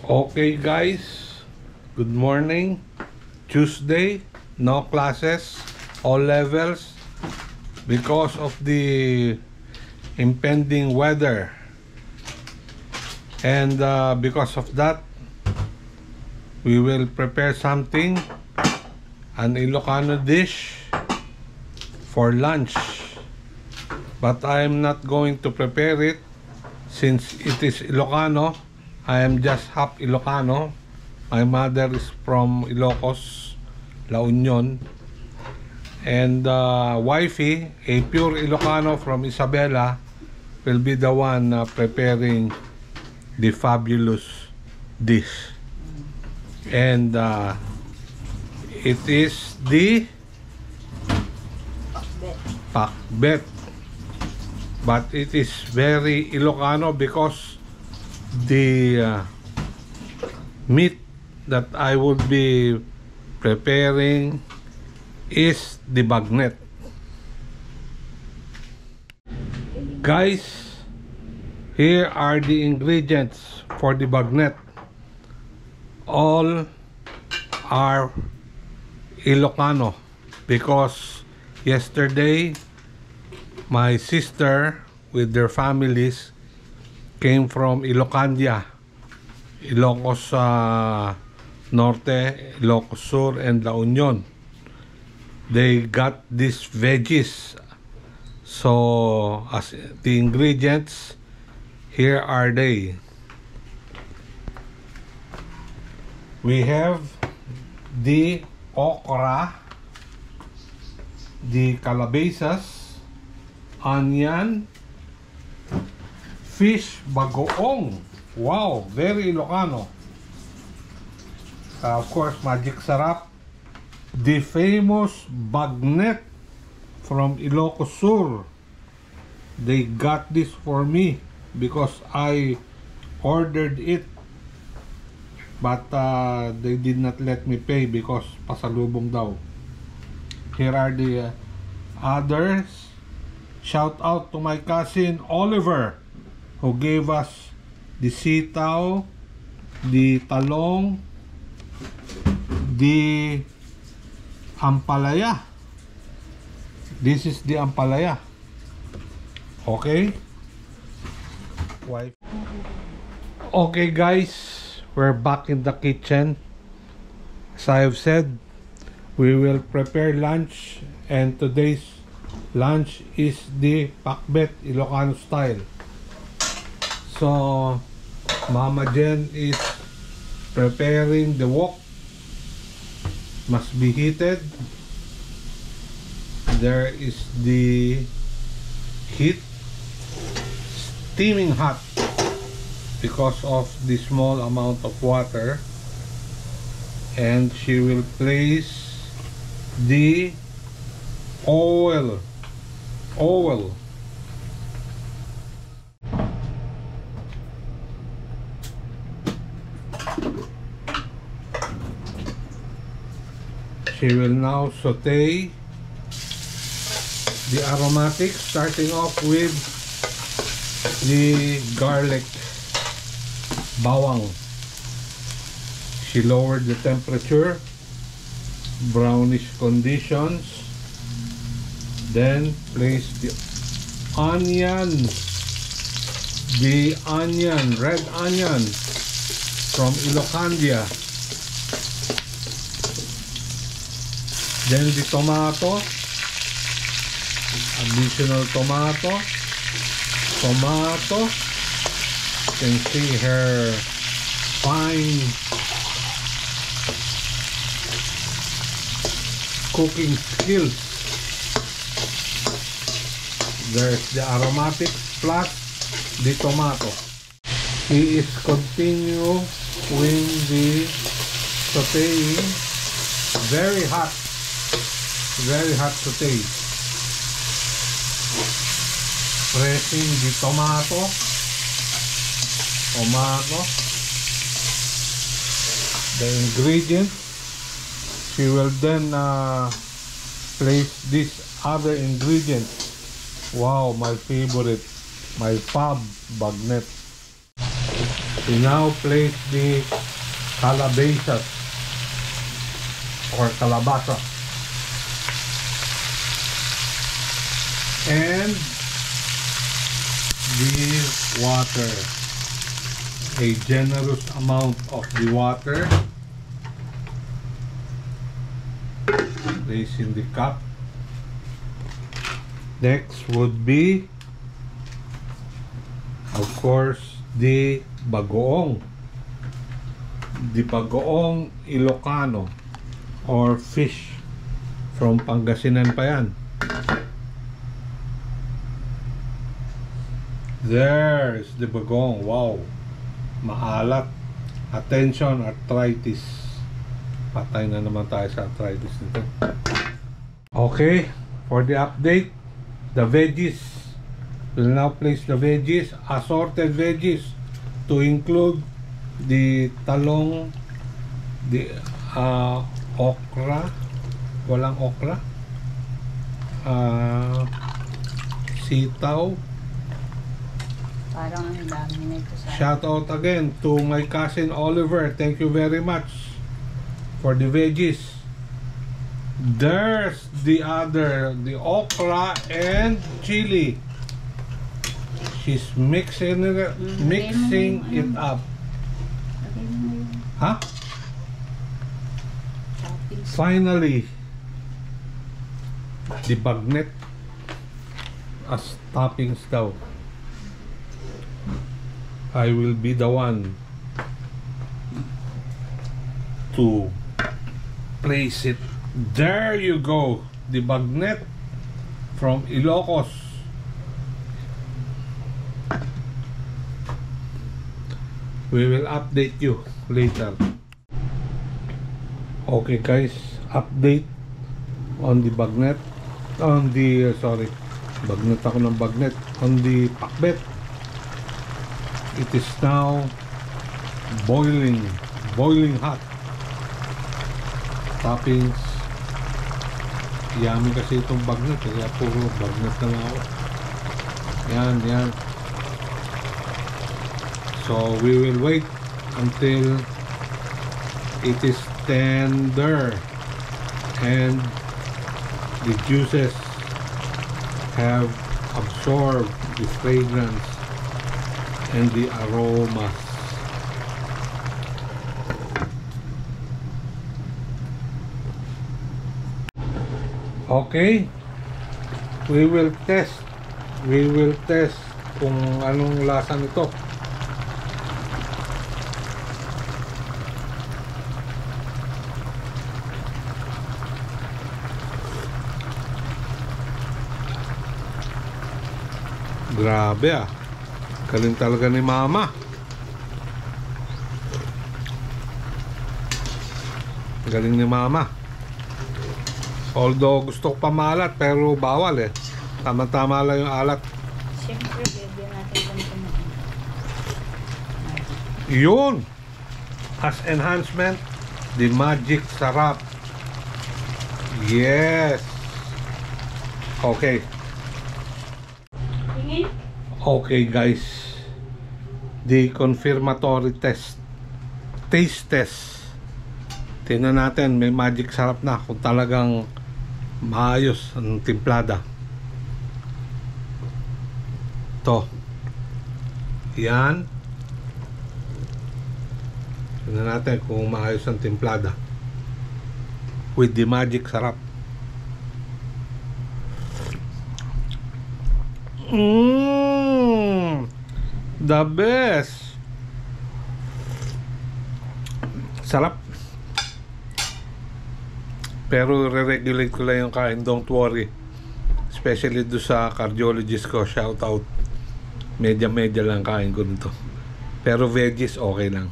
Okay guys, good morning. Tuesday, no classes, all levels because of the impending weather, and because of that we will prepare something, an Ilocano dish for lunch, but I am not going to prepare it since it is Ilocano. I am just half Ilocano. My mother is from Ilocos, La Union, and wifey, a pure Ilocano from Isabela, will be the one preparing the fabulous dish. And it is the pakbet, but it is very Ilocano because the meat that I would be preparing is the bagnet. Guys, here are the ingredients for the bagnet. All are Ilocano because yesterday my sister with their families came from Ilocandia, Ilocos Norte, Ilocos Sur, and La Union. They got these veggies, so as the ingredients, here are they. We have the okra, the calabazas, onion, fish bagoong. Wow, very Ilocano. Of course, magic sarap, the famous bagnet from Ilocos Sur. They got this for me because I ordered it, but they did not let me pay because pasalubong daw. Here are the others. Shout out to my cousin Oliver, who gave us the sitaw, the talong, the ampalaya. This is the ampalaya. Okay? Okay guys, we're back in the kitchen. As I have said, we will prepare lunch, and today's lunch is the pakbet Ilocano style. So Mama Jen is preparing the wok. Must be heated. There is the heat, steaming hot because of the small amount of water, and she will place the oil. She will now saute the aromatics, starting off with the garlic bawang. She lowered the temperature, brownish conditions, then place the onion, red onion from Ilocandia. Then the tomato, additional tomato. You can see her fine cooking skills. There's the aromatics plus the tomato. He is continuing the sauteing. Very hot saute. Pressing the tomato, the ingredients. She will then place this other ingredients. Wow, my favorite, my fab bagnet. We now place the calabazas or calabasa and the water, a generous amount of the water. Place in the cup. Next would be, of course, the bagoong. The bagoong Ilocano or fish from Pangasinan pa yan. There's the bagoong. Wow, maalat. Attention, arthritis. Patay na naman tayo sa arthritis nito. Okay, for the update, the veggies. We'll now place the veggies, assorted veggies, to include the talong, the okra, walang okra, sitaw. Parang ang dami nito sa... Shout out again to my cousin Oliver. Thank you very much for the veggies. There's the other, the okra and chili. She's mixing it up. Huh? Finally, the bagnet as toppings daw. I will be the one to place it. There you go, the bagnet from Ilocos. We will update you later. Okay guys, update on the bagnet, on the bagnet ako ng bagnet, on the pakbet. It is now boiling hot. Toppings, yummy kasi itong bagnet, kaya puro bagnet na lang ako. Yan. So we will wait until it is tender and the juices have absorbed the fragrance and the aromas. Okay, we will test kung anong lasa nito. Grabe ah. Galing talaga ni mama. Galing ni mama. Although gusto ko pamalat pero bawal eh. Tama-tama lang yung alat. Siyempre, bigyan natin ganito na. Yun. As enhancement, the magic sarap. Yes. Okay. Okay guys, the confirmatory taste test. Tingnan natin, may magic sarap na kung talagang maayos ang timplada. To. Yan. Tingnan natin kung maayos ang timplada with the magic sarap. The best. Sarap. Pero re-regulate ko lang yung kain, don't worry. Especially do sa cardiologist ko, shout out. Medya lang kain ko nito. Pero veggies okay lang.